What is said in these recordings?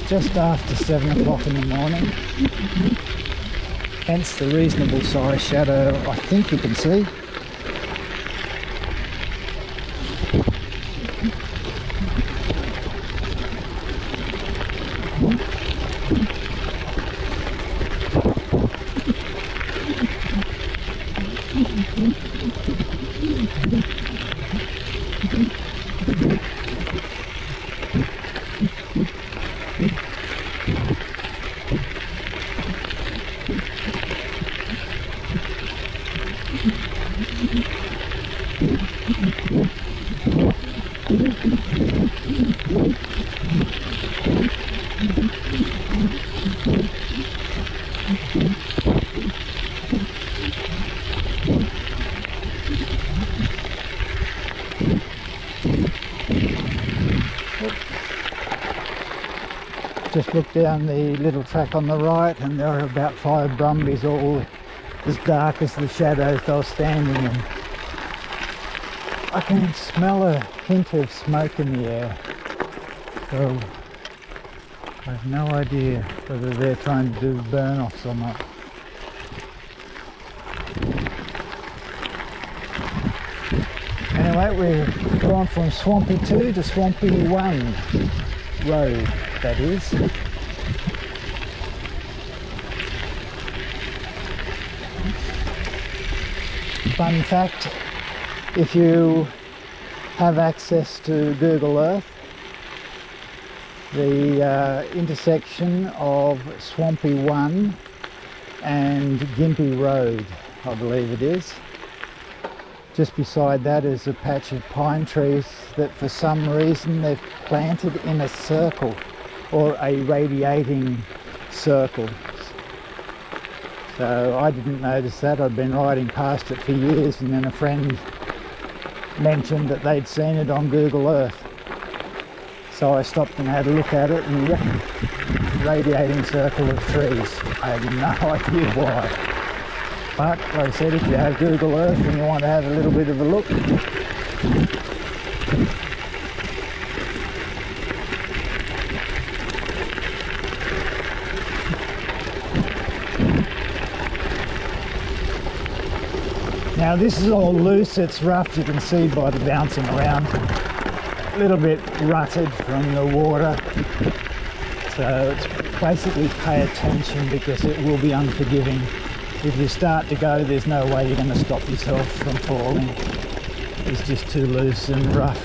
Just after 7 o'clock in the morning, hence the reasonable size shadow I think you can see. Just look down the little track on the right and there are about 5 brumbies, all as dark as the shadows they were standing in. I can smell a hint of smoke in the air, so I have no idea whether they're trying to do burn-offs or not. Anyway, we've gone from Swampy 2 to Swampy 1 road, that is. Fun fact, if you have access to Google Earth, the intersection of Swampy 1 and Gympie Road, I believe it is, just beside that is a patch of pine trees that for some reason they've planted in a circle, or a radiating circle. So I didn't notice that. I'd been riding past it for years, and then a friend mentioned that they'd seen it on Google Earth. So I stopped and had a look at it, and yeah, radiating circle of trees. I had no idea why. But like I said, if you have Google Earth and you want to have a little bit of a look, now this is all loose, it's rough, you can see by the bouncing around. A little bit rutted from the water. So it's basically pay attention because it will be unforgiving. If you start to go, there's no way you're going to stop yourself from falling. It's just too loose and rough.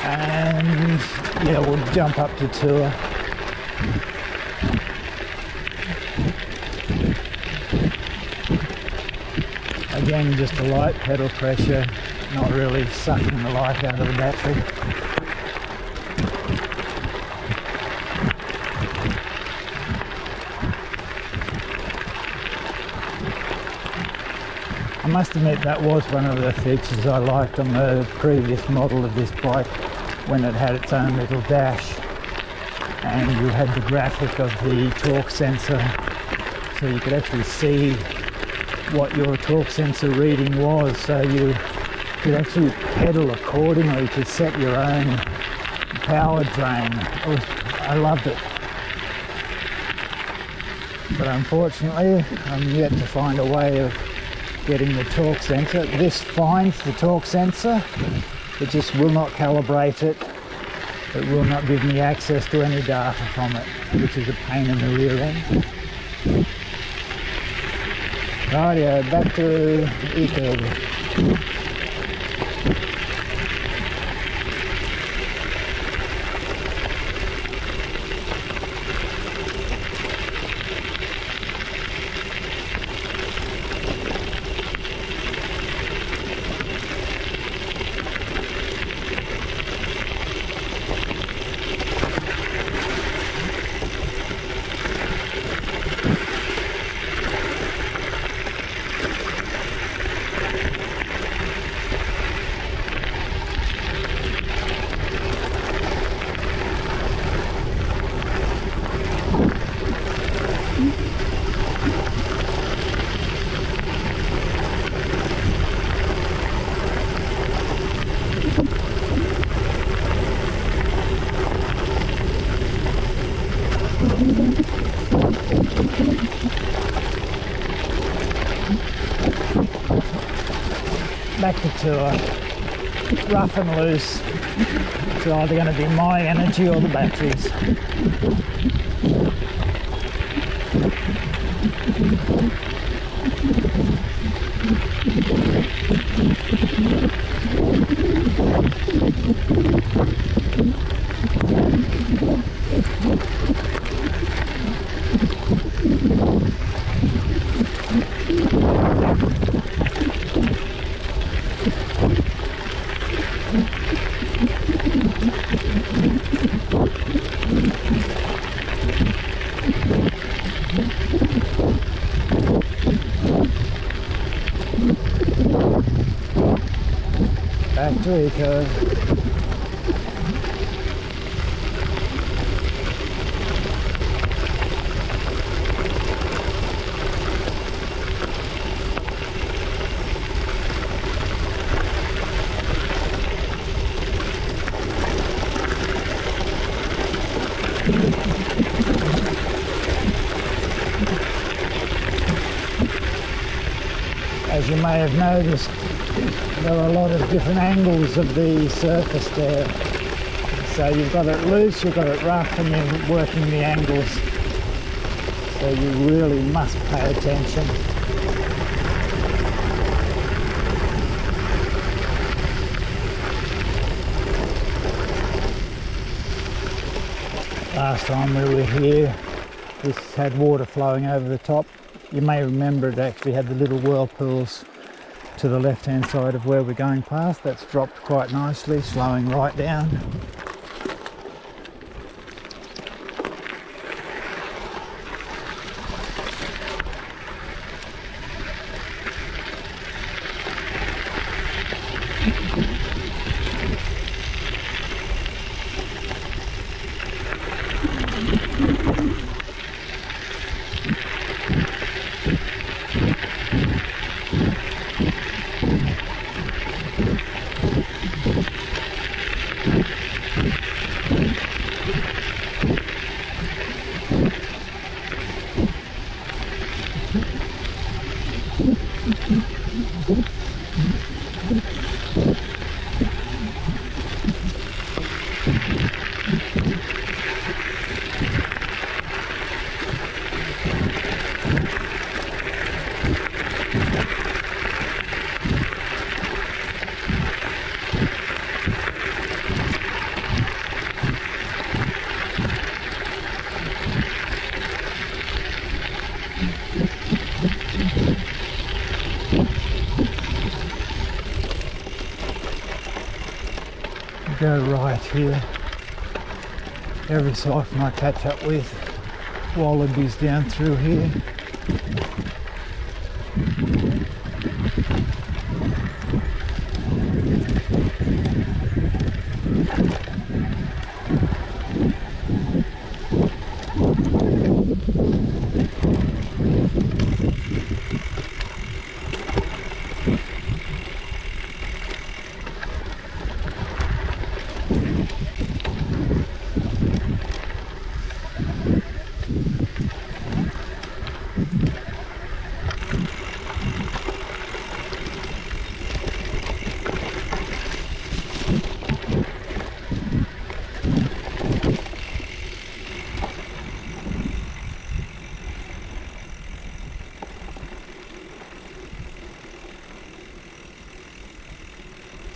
And yeah, we'll jump up to tour. Again, just a light pedal pressure, not really sucking the life out of the battery. I must admit that was one of the features I liked on the previous model of this bike, when it had its own little dash and you had the graphic of the torque sensor, so you could actually see what your torque sensor reading was, so you could actually pedal accordingly to set your own power drain. I loved it. But unfortunately I'm yet to find a way of getting the torque sensor. This finds the torque sensor, it just will not calibrate it. It will not give me access to any data from it, which is a pain in the rear end. Rightio, back to Eco. back to tour, rough and loose. It's either going to be my energy or the batteries. Back to Eco. As you may have noticed, there are a lot of different angles of the surface there. So you've got it loose, you've got it rough, and you're working the angles. So you really must pay attention. Last time we were here, this had water flowing over the top. You may remember it actually had the little whirlpools to the left hand side of where we're going past. That's dropped quite nicely, slowing right down. Go right here. Every so often I catch up with wallabies down through here.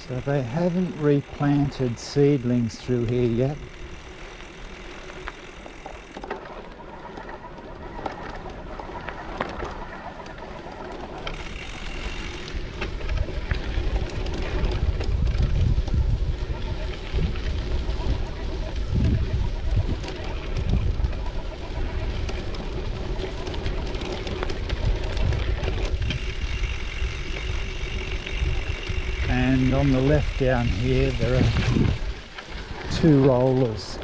So they haven't replanted seedlings through here yet. And on the left down here there are two rollers.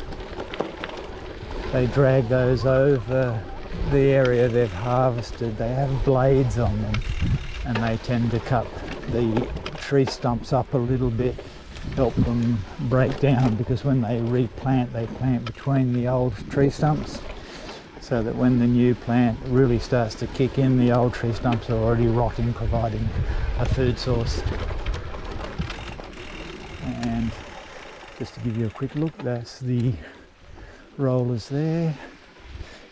They drag those over the area they've harvested. They have blades on them and they tend to cut the tree stumps up a little bit, help them break down, because when they replant, they plant between the old tree stumps, so that when the new plant really starts to kick in, the old tree stumps are already rotting, providing a food source. And just to give you a quick look, that's the rollers there.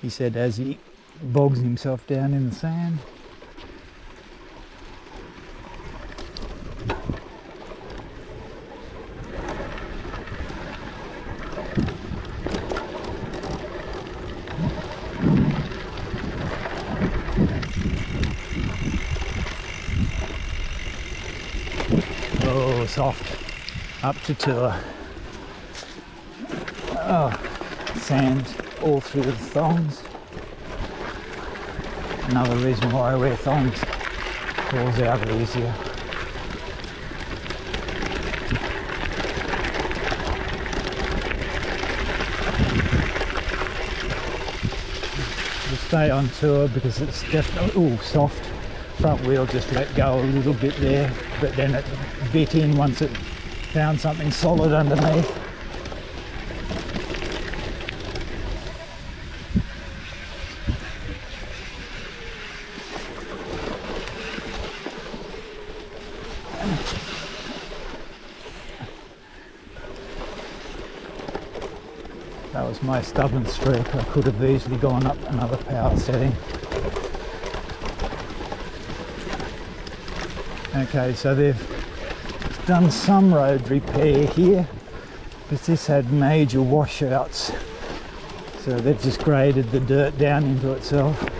He said as he bogs himself down in the sand. Oh, soft, up to tour. Oh, sand all through the thongs. Another reason why I wear thongs. Falls out easier. We'll stay on tour because it's definitely soft. Front wheel just let go a little bit there, but then it bit in once it found something solid underneath. That was my stubborn streak. I could have easily gone up another power setting. Okay, so they've done some road repair here, but this had major washouts. So they've just graded the dirt down into itself.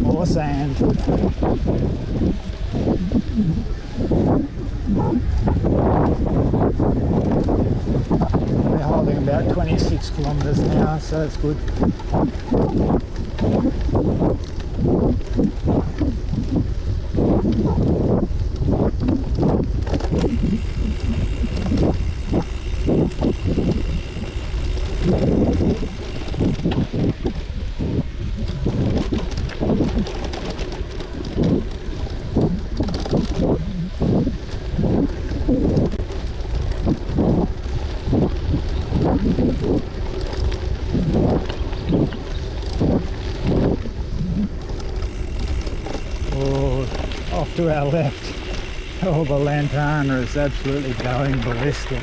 More sand. We're holding about 26 kilometres an hour, so it's good. Off to our left, oh, the Lantana is absolutely going ballistic.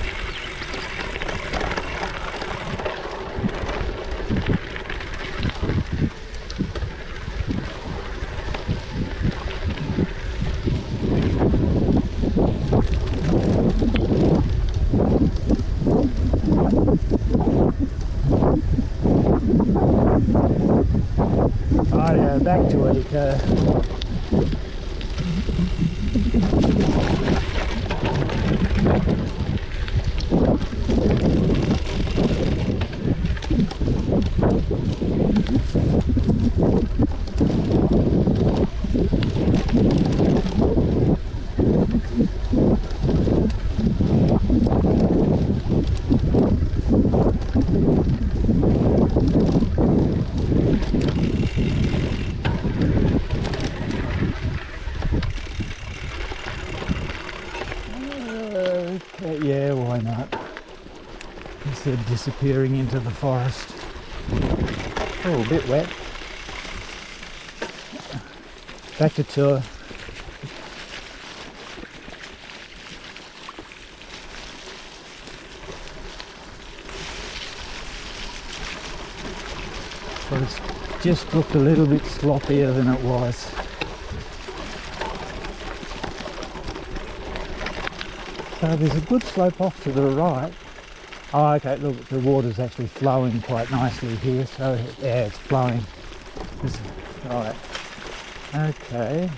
Oh yeah, back to Eco. Yeah, why not? Instead of disappearing into the forest. Oh, a bit wet. Back to tour. But it's just looked a little bit sloppier than it was. So there's a good slope off to the right. Oh, okay, look, the water's actually flowing quite nicely here, so yeah, it's flowing. Right. Okay.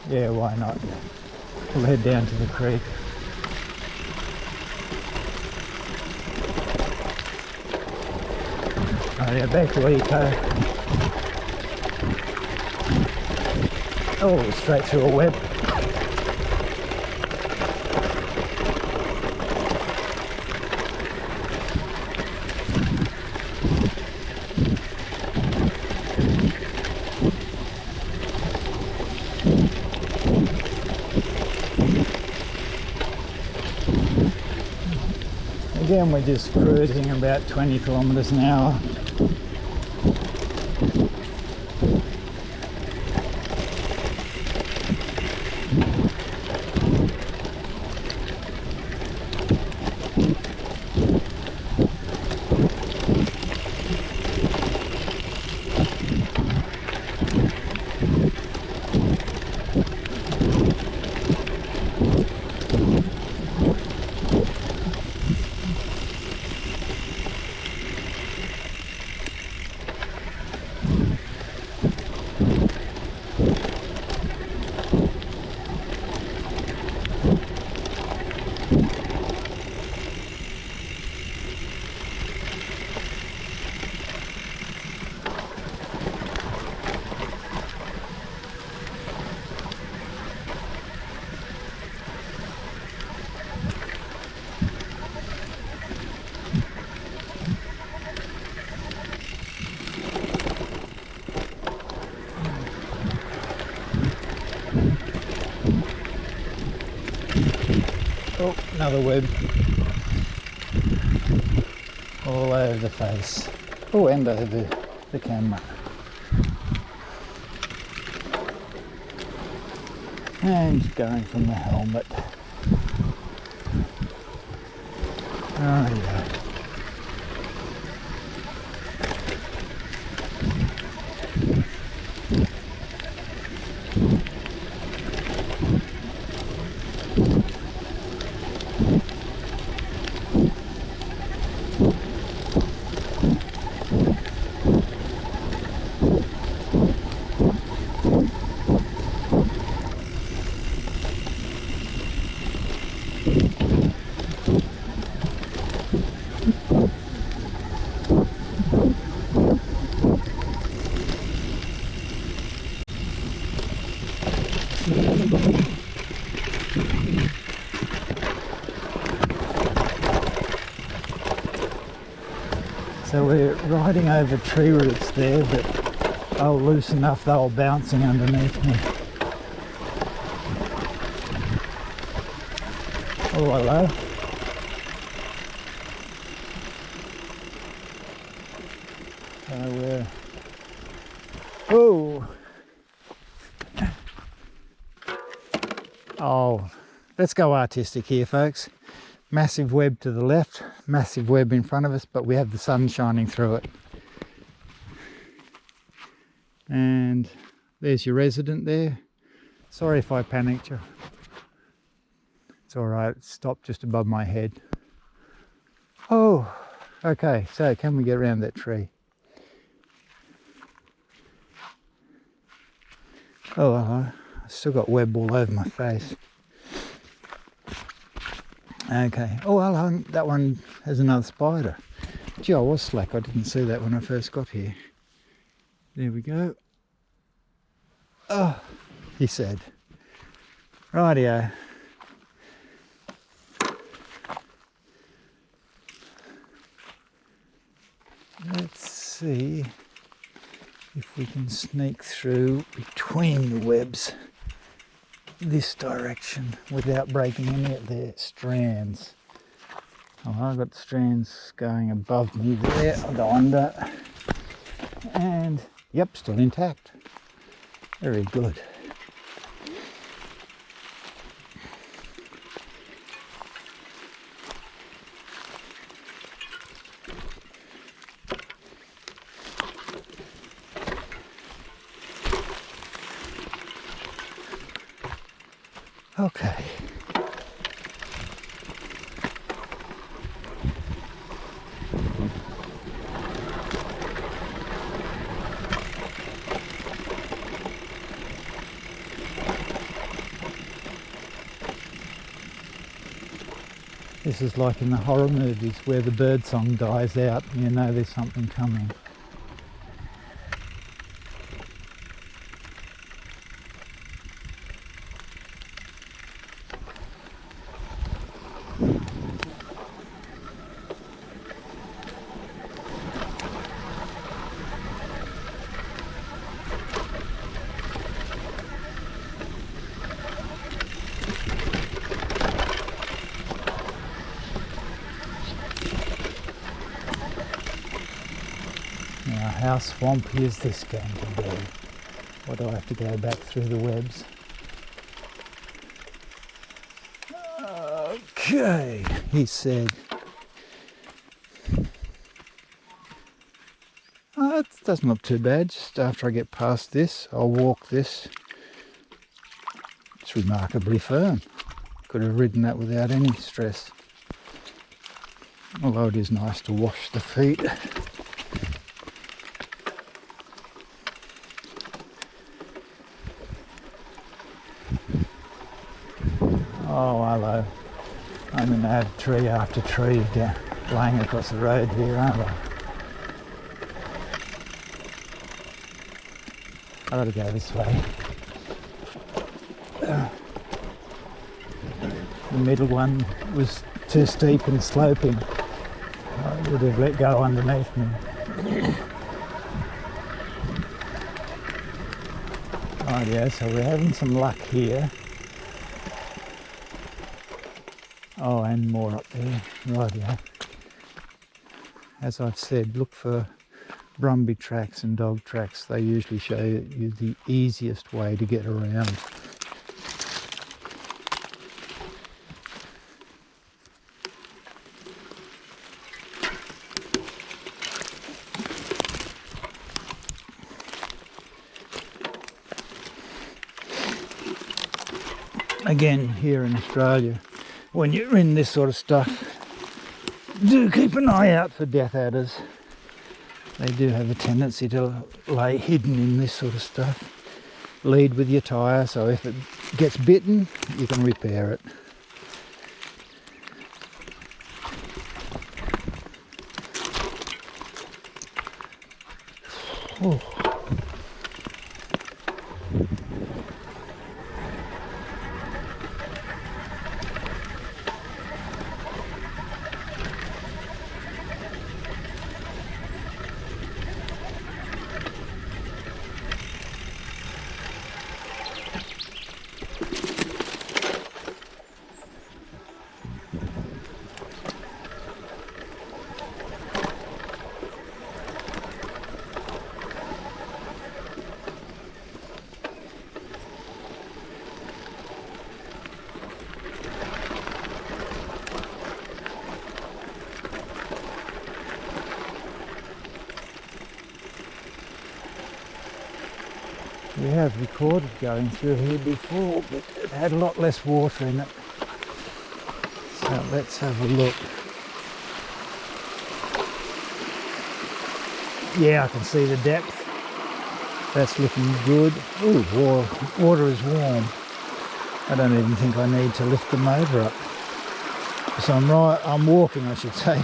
Yeah, why not? We'll head down to the creek. Oh yeah, back to Eco. Oh, straight through a web. again, we're just cruising about 20 kilometres an hour. Oh, another web. All over the face. Oh, and over the camera. And going from the helmet. Oh yeah. So we're riding over tree roots there, but they were loose enough they were bouncing underneath me. Oh, hello. So we're... Oh! Oh, let's go artistic here, folks. Massive web to the left, massive web in front of us, but we have the sun shining through it. And there's your resident there. Sorry if I panicked you. It's all right, it stopped just above my head. Oh, okay, so can we get around that tree? Oh, I've still got web all over my face. Okay, oh well, that one has another spider. Gee, I was slack, I didn't see that when I first got here. There we go. Oh, he said. Rightio. Let's see if we can sneak through between the webs this direction without breaking any of their strands. Oh, I've got strands going above me there. I'll go under. And yep, still intact. Very good. Okay. This is like in the horror movies where the bird song dies out and you know there's something coming. how swampy is this going to be? Or do I have to go back through the webs? Okay, he said. Oh, that's not too bad. Just after I get past this, I'll walk this. It's remarkably firm. Could have ridden that without any stress. Although it is nice to wash the feet. Oh, hello. I'm going to have tree after tree laying across the road here, aren't I? I've got to go this way. The middle one was too steep and sloping. I would have let go underneath me. Right, yeah, so we're having some luck here. Oh, and more up there. Right, yeah. As I've said, look for Brumby tracks and dog tracks. They usually show you the easiest way to get around. Again, here in Australia, when you're in this sort of stuff, do keep an eye out for death adders. They do have a tendency to lay hidden in this sort of stuff. Lead with your tyre, so if it gets bitten, you can repair it. Oh. We have recorded going through here before, but it had a lot less water in it. So let's have a look. Yeah, I can see the depth. That's looking good. Ooh, water is warm. I don't even think I need to lift the motor up. So I'm walking, I should say,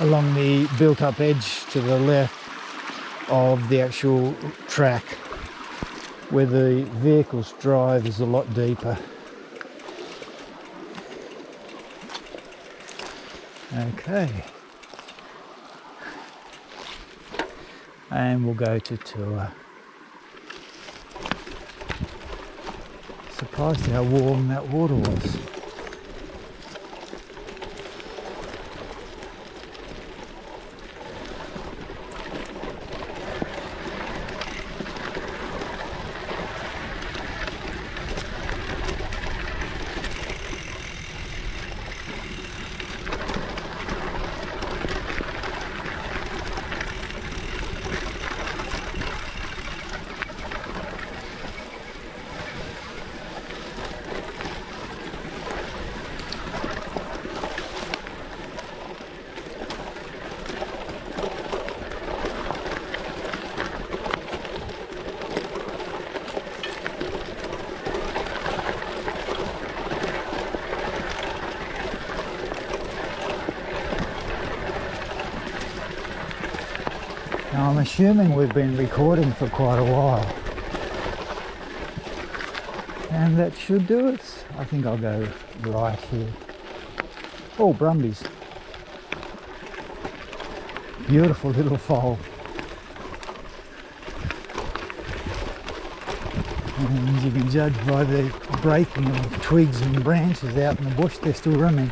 along the built-up edge to the left of the actual track, where the vehicles drive is a lot deeper. Okay. And we'll go to tour. Surprised how warm that water was. Now I'm assuming we've been recording for quite a while, and that should do it. I think I'll go right here. Oh, Brumbies. Beautiful little foal. And you can judge by the breaking of twigs and branches out in the bush, they're still running.